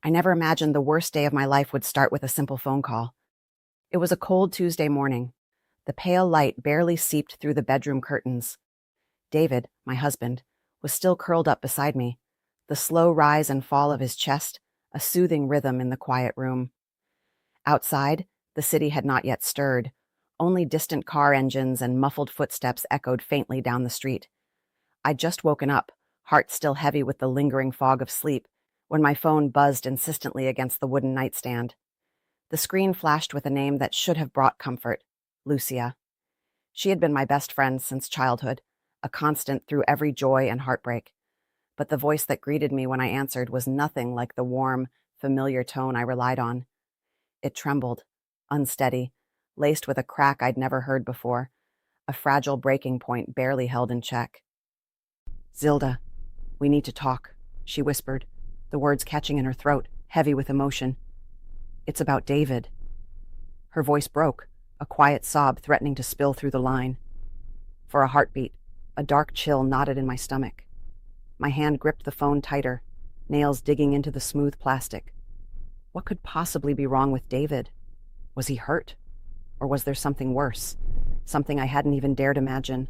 I never imagined the worst day of my life would start with a simple phone call. It was a cold Tuesday morning. The pale light barely seeped through the bedroom curtains. David, my husband, was still curled up beside me, the slow rise and fall of his chest, a soothing rhythm in the quiet room. Outside, the city had not yet stirred. Only distant car engines and muffled footsteps echoed faintly down the street. I'd just woken up, heart still heavy with the lingering fog of sleep, when my phone buzzed insistently against the wooden nightstand. The screen flashed with a name that should have brought comfort: Lucia. She had been my best friend since childhood, a constant through every joy and heartbreak. But the voice that greeted me when I answered was nothing like the warm, familiar tone I relied on. It trembled, unsteady, laced with a crack I'd never heard before, a fragile breaking point barely held in check. "Zilda, we need to talk," she whispered, the words catching in her throat, heavy with emotion. "It's about David." Her voice broke, a quiet sob threatening to spill through the line. For a heartbeat, a dark chill knotted in my stomach. My hand gripped the phone tighter, nails digging into the smooth plastic. What could possibly be wrong with David? Was he hurt? Or was there something worse? Something I hadn't even dared imagine?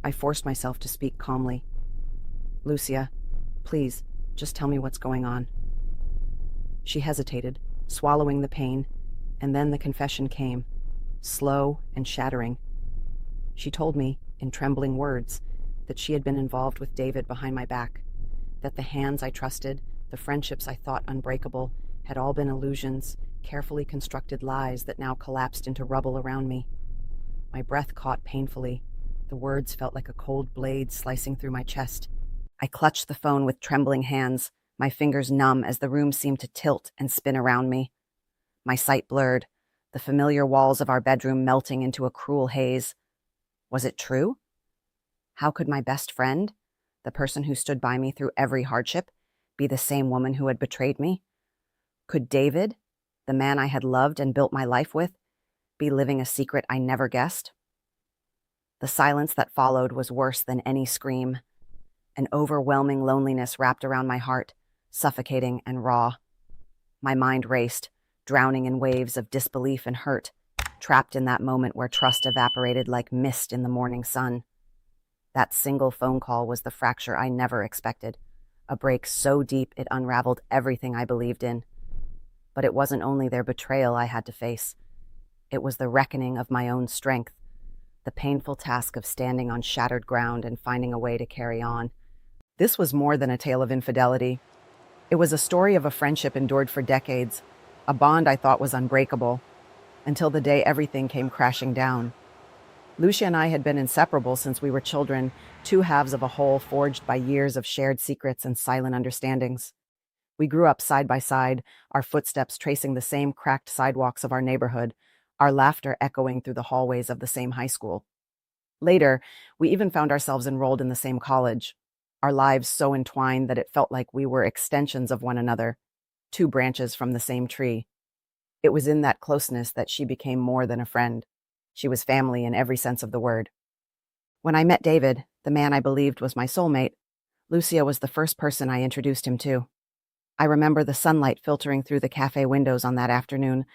I forced myself to speak calmly. "Lucia, please, just tell me what's going on." She hesitated, swallowing the pain, and then the confession came, slow and shattering. She told me, in trembling words, that she had been involved with David behind my back, that the hands I trusted, the friendships I thought unbreakable, had all been illusions, carefully constructed lies that now collapsed into rubble around me. My breath caught painfully. The words felt like a cold blade slicing through my chest. I clutched the phone with trembling hands, my fingers numb as the room seemed to tilt and spin around me. My sight blurred, the familiar walls of our bedroom melting into a cruel haze. Was it true? How could my best friend, the person who stood by me through every hardship, be the same woman who had betrayed me? Could David, the man I had loved and built my life with, be living a secret I never guessed? The silence that followed was worse than any scream. An overwhelming loneliness wrapped around my heart, suffocating and raw. My mind raced, drowning in waves of disbelief and hurt, trapped in that moment where trust evaporated like mist in the morning sun. That single phone call was the fracture I never expected, a break so deep it unraveled everything I believed in. But it wasn't only their betrayal I had to face. It was the reckoning of my own strength, the painful task of standing on shattered ground and finding a way to carry on. This was more than a tale of infidelity. It was a story of a friendship endured for decades, a bond I thought was unbreakable, until the day everything came crashing down. Lucia and I had been inseparable since we were children, two halves of a whole forged by years of shared secrets and silent understandings. We grew up side by side, our footsteps tracing the same cracked sidewalks of our neighborhood, our laughter echoing through the hallways of the same high school. Later, we even found ourselves enrolled in the same college, our lives so entwined that it felt like we were extensions of one another, two branches from the same tree. It was in that closeness that she became more than a friend. She was family in every sense of the word. When I met David, the man I believed was my soulmate, Lucia was the first person I introduced him to. I remember the sunlight filtering through the cafe windows on that afternoon,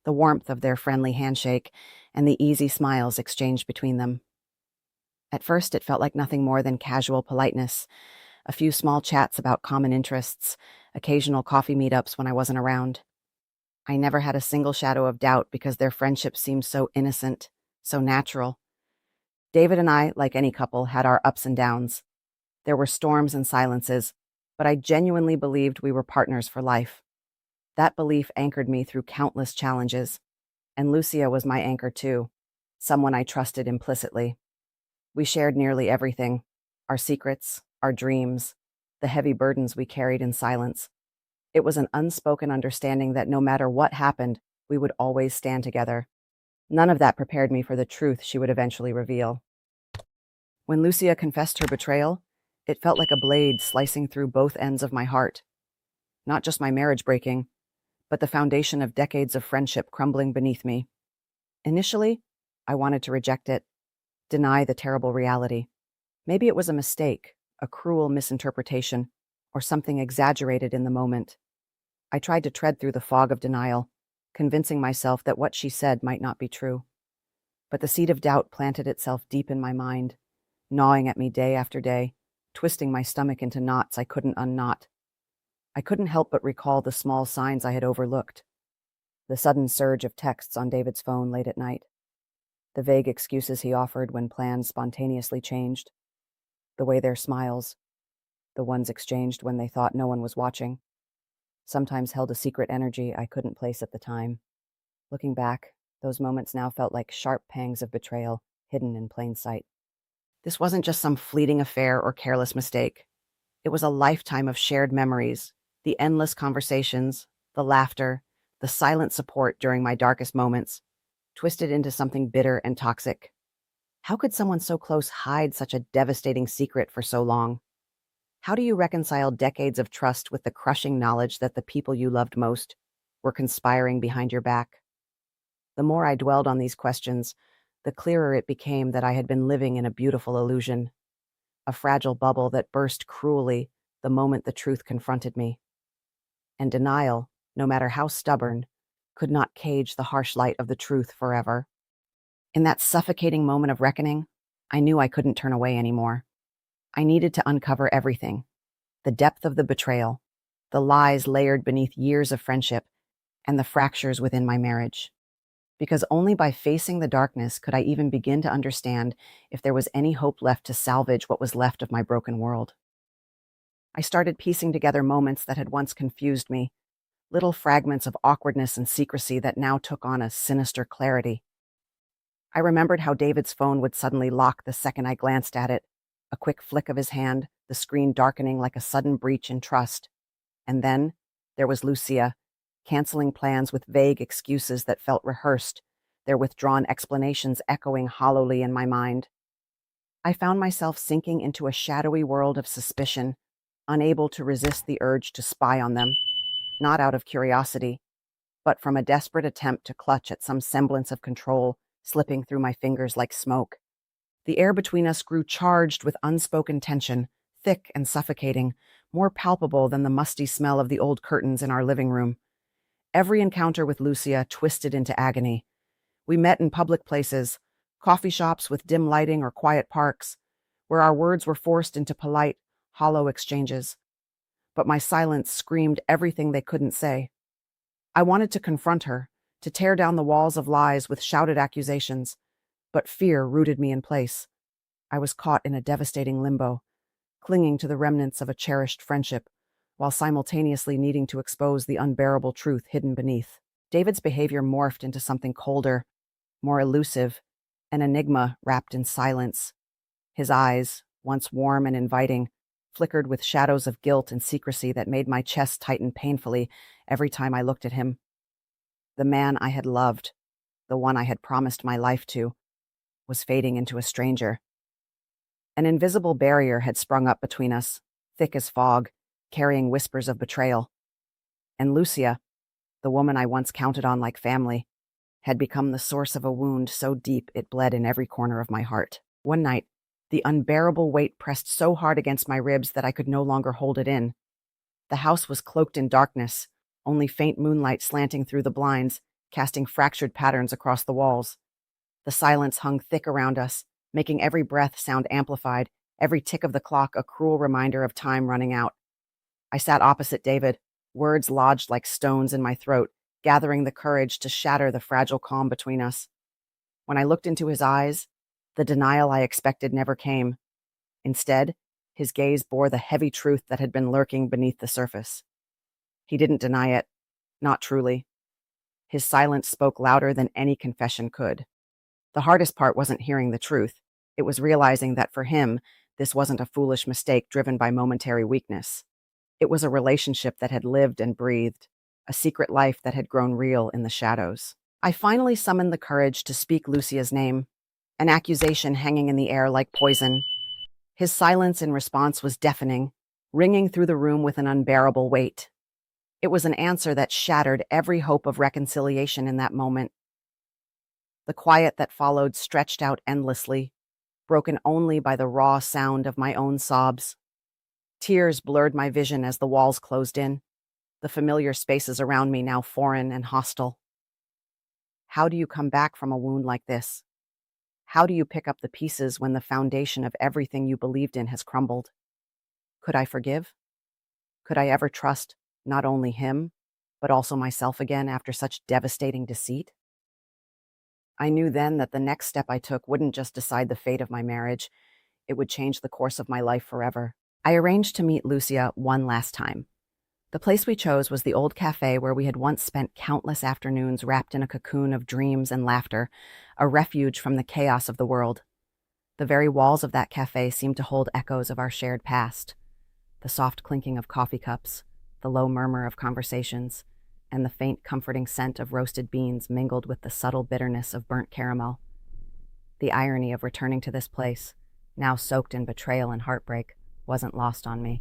the warmth of their friendly handshake, and the easy smiles exchanged between them. At first, it felt like nothing more than casual politeness, a few small chats about common interests, occasional coffee meetups when I wasn't around. I never had a single shadow of doubt because their friendship seemed so innocent, so natural. David and I, like any couple, had our ups and downs. There were storms and silences, but I genuinely believed we were partners for life. That belief anchored me through countless challenges, and Lucia was my anchor too, someone I trusted implicitly. We shared nearly everything: our secrets, our dreams, the heavy burdens we carried in silence. It was an unspoken understanding that no matter what happened, we would always stand together. None of that prepared me for the truth she would eventually reveal. When Lucia confessed her betrayal, it felt like a blade slicing through both ends of my heart. Not just my marriage breaking, but the foundation of decades of friendship crumbling beneath me. Initially, I wanted to reject it, deny the terrible reality. Maybe it was a mistake, a cruel misinterpretation, or something exaggerated in the moment. I tried to tread through the fog of denial, convincing myself that what she said might not be true. But the seed of doubt planted itself deep in my mind, gnawing at me day after day, twisting my stomach into knots I couldn't unknot. I couldn't help but recall the small signs I had overlooked. The sudden surge of texts on David's phone late at night. The vague excuses he offered when plans spontaneously changed. The way their smiles, the ones exchanged when they thought no one was watching, sometimes held a secret energy I couldn't place at the time. Looking back, those moments now felt like sharp pangs of betrayal, hidden in plain sight. This wasn't just some fleeting affair or careless mistake. It was a lifetime of shared memories, the endless conversations, the laughter, the silent support during my darkest moments, twisted into something bitter and toxic. How could someone so close hide such a devastating secret for so long? How do you reconcile decades of trust with the crushing knowledge that the people you loved most were conspiring behind your back? The more I dwelled on these questions, the clearer it became that I had been living in a beautiful illusion, a fragile bubble that burst cruelly the moment the truth confronted me. And denial, no matter how stubborn, could not cage the harsh light of the truth forever. In that suffocating moment of reckoning, I knew I couldn't turn away anymore. I needed to uncover everything: the depth of the betrayal, the lies layered beneath years of friendship, and the fractures within my marriage. Because only by facing the darkness could I even begin to understand if there was any hope left to salvage what was left of my broken world. I started piecing together moments that had once confused me, little fragments of awkwardness and secrecy that now took on a sinister clarity. I remembered how David's phone would suddenly lock the second I glanced at it, a quick flick of his hand, the screen darkening like a sudden breach in trust. And then there was Lucia, canceling plans with vague excuses that felt rehearsed, their withdrawn explanations echoing hollowly in my mind. I found myself sinking into a shadowy world of suspicion, unable to resist the urge to spy on them, not out of curiosity, but from a desperate attempt to clutch at some semblance of control slipping through my fingers like smoke. The air between us grew charged with unspoken tension, thick and suffocating, more palpable than the musty smell of the old curtains in our living room. Every encounter with Lucia twisted into agony. We met in public places, coffee shops with dim lighting or quiet parks, where our words were forced into polite, hollow exchanges. But my silence screamed everything they couldn't say. I wanted to confront her, to tear down the walls of lies with shouted accusations, but fear rooted me in place. I was caught in a devastating limbo, clinging to the remnants of a cherished friendship, while simultaneously needing to expose the unbearable truth hidden beneath. David's behavior morphed into something colder, more elusive, an enigma wrapped in silence. His eyes, once warm and inviting, flickered with shadows of guilt and secrecy that made my chest tighten painfully every time I looked at him. The man I had loved, the one I had promised my life to, was fading into a stranger. An invisible barrier had sprung up between us, thick as fog, carrying whispers of betrayal. And Lucia, the woman I once counted on like family, had become the source of a wound so deep it bled in every corner of my heart. One night, the unbearable weight pressed so hard against my ribs that I could no longer hold it in. The house was cloaked in darkness, only faint moonlight slanting through the blinds, casting fractured patterns across the walls. The silence hung thick around us, making every breath sound amplified, every tick of the clock a cruel reminder of time running out. I sat opposite David, words lodged like stones in my throat, gathering the courage to shatter the fragile calm between us. When I looked into his eyes, the denial I expected never came. Instead, his gaze bore the heavy truth that had been lurking beneath the surface. He didn't deny it, not truly. His silence spoke louder than any confession could. The hardest part wasn't hearing the truth. It was realizing that for him, this wasn't a foolish mistake driven by momentary weakness. It was a relationship that had lived and breathed, a secret life that had grown real in the shadows. I finally summoned the courage to speak Lucia's name, an accusation hanging in the air like poison. His silence in response was deafening, ringing through the room with an unbearable weight. It was an answer that shattered every hope of reconciliation in that moment. The quiet that followed stretched out endlessly, broken only by the raw sound of my own sobs. Tears blurred my vision as the walls closed in. the familiar spaces around me now foreign and hostile. How do you come back from a wound like this? How do you pick up the pieces when the foundation of everything you believed in has crumbled? Could I forgive? Could I ever trust not only him, but also myself again after such devastating deceit? I knew then that the next step I took wouldn't just decide the fate of my marriage, it would change the course of my life forever. I arranged to meet Lucia one last time. The place we chose was the old cafe where we had once spent countless afternoons wrapped in a cocoon of dreams and laughter, a refuge from the chaos of the world. The very walls of that cafe seemed to hold echoes of our shared past. The soft clinking of coffee cups, the low murmur of conversations, and the faint comforting scent of roasted beans mingled with the subtle bitterness of burnt caramel. The irony of returning to this place, now soaked in betrayal and heartbreak, wasn't lost on me.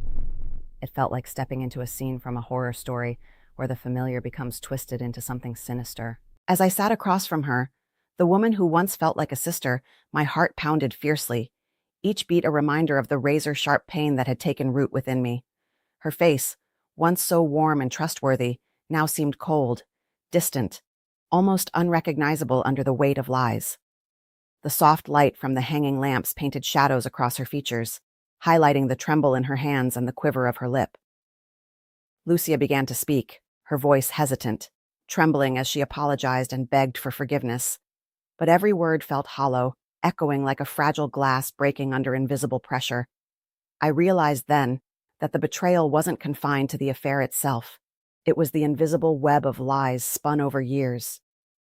It felt like stepping into a scene from a horror story where the familiar becomes twisted into something sinister. As I sat across from her, the woman who once felt like a sister, my heart pounded fiercely, each beat a reminder of the razor-sharp pain that had taken root within me. Her face, once so warm and trustworthy, now seemed cold, distant, almost unrecognizable under the weight of lies. The soft light from the hanging lamps painted shadows across her features, highlighting the tremble in her hands and the quiver of her lip. Lucia began to speak, her voice hesitant, trembling as she apologized and begged for forgiveness. But every word felt hollow, echoing like a fragile glass breaking under invisible pressure. I realized then that the betrayal wasn't confined to the affair itself. It was the invisible web of lies spun over years.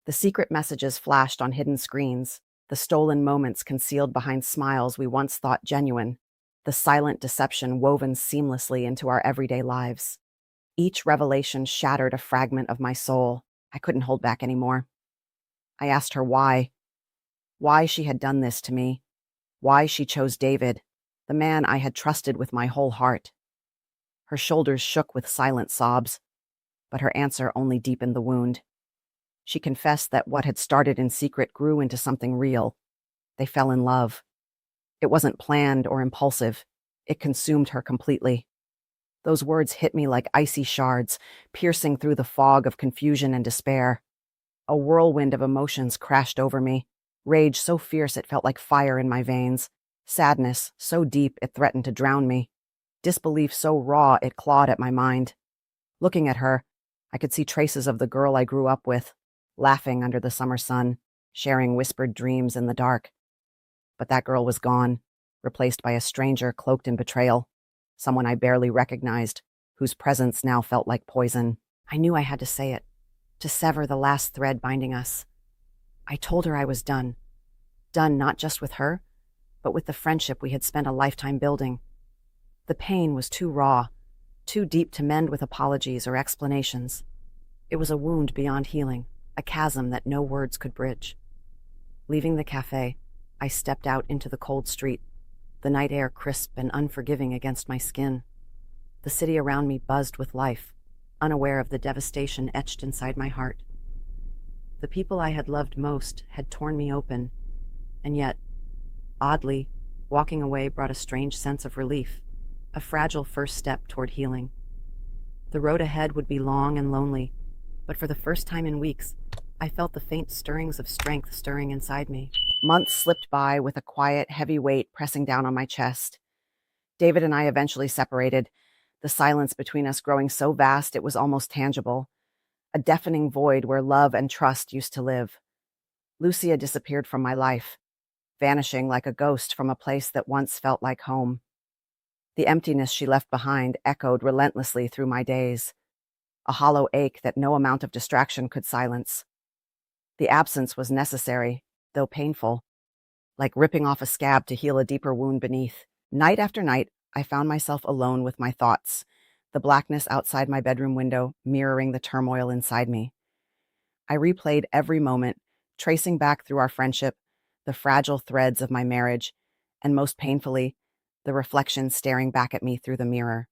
The secret messages flashed on hidden screens, the stolen moments concealed behind smiles we once thought genuine, the silent deception woven seamlessly into our everyday lives. Each revelation shattered a fragment of my soul. I couldn't hold back anymore. I asked her why she had done this to me, why she chose David, the man I had trusted with my whole heart. Her shoulders shook with silent sobs, but her answer only deepened the wound. She confessed that what had started in secret grew into something real. They fell in love. It wasn't planned or impulsive. It consumed her completely. Those words hit me like icy shards, piercing through the fog of confusion and despair. A whirlwind of emotions crashed over me, rage so fierce it felt like fire in my veins, sadness so deep it threatened to drown me, disbelief so raw it clawed at my mind. Looking at her, I could see traces of the girl I grew up with, laughing under the summer sun, sharing whispered dreams in the dark. But that girl was gone, replaced by a stranger cloaked in betrayal, someone I barely recognized, whose presence now felt like poison. I knew I had to say it, to sever the last thread binding us. I told her I was done. Done not just with her, but with the friendship we had spent a lifetime building. The pain was too raw, too deep to mend with apologies or explanations. It was a wound beyond healing, a chasm that no words could bridge. Leaving the cafe, I stepped out into the cold street, the night air crisp and unforgiving against my skin. The city around me buzzed with life, unaware of the devastation etched inside my heart. The people I had loved most had torn me open, and yet, oddly, walking away brought a strange sense of relief, a fragile first step toward healing. The road ahead would be long and lonely, but for the first time in weeks, I felt the faint stirrings of strength stirring inside me. Months slipped by with a quiet, heavy weight pressing down on my chest. David and I eventually separated, the silence between us growing so vast it was almost tangible, a deafening void where love and trust used to live. Lucia disappeared from my life, vanishing like a ghost from a place that once felt like home. The emptiness she left behind echoed relentlessly through my days, a hollow ache that no amount of distraction could silence. The absence was necessary, though painful, like ripping off a scab to heal a deeper wound beneath. Night after night, I found myself alone with my thoughts, the blackness outside my bedroom window mirroring the turmoil inside me. I replayed every moment, tracing back through our friendship, the fragile threads of my marriage, and most painfully, the reflection staring back at me through the mirror.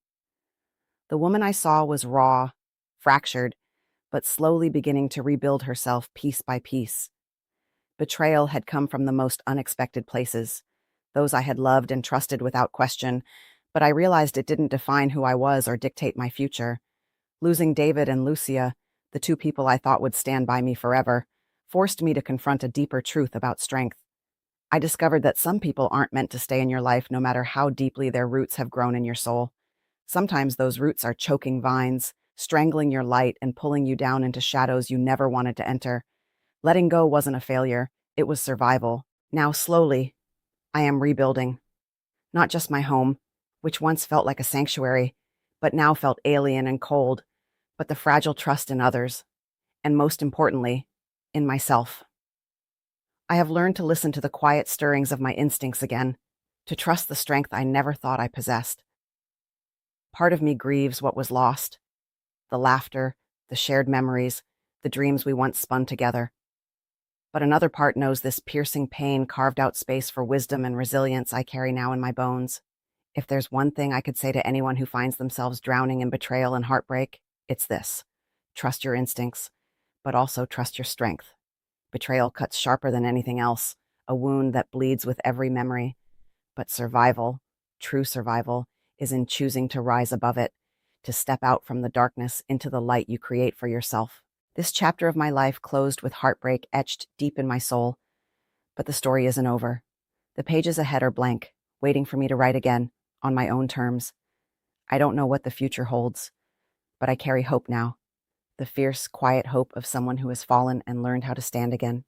The woman I saw was raw, fractured, but slowly beginning to rebuild herself piece by piece. Betrayal had come from the most unexpected places, those I had loved and trusted without question, but I realized it didn't define who I was or dictate my future. Losing David and Lucia, the two people I thought would stand by me forever, forced me to confront a deeper truth about strength. I discovered that some people aren't meant to stay in your life no matter how deeply their roots have grown in your soul. Sometimes those roots are choking vines, strangling your light and pulling you down into shadows you never wanted to enter. Letting go wasn't a failure, it was survival. Now, slowly, I am rebuilding. Not just my home, which once felt like a sanctuary, but now felt alien and cold, but the fragile trust in others, and most importantly, in myself. I have learned to listen to the quiet stirrings of my instincts again, to trust the strength I never thought I possessed. Part of me grieves what was lost, the laughter, the shared memories, the dreams we once spun together. But another part knows this piercing pain carved out space for wisdom and resilience I carry now in my bones. If there's one thing I could say to anyone who finds themselves drowning in betrayal and heartbreak, it's this: trust your instincts, but also trust your strength. Betrayal cuts sharper than anything else, a wound that bleeds with every memory. But survival, true survival, is in choosing to rise above it, to step out from the darkness into the light you create for yourself. This chapter of my life closed with heartbreak etched deep in my soul. But the story isn't over. The pages ahead are blank, waiting for me to write again, on my own terms. I don't know what the future holds, but I carry hope now. The fierce, quiet hope of someone who has fallen and learned how to stand again.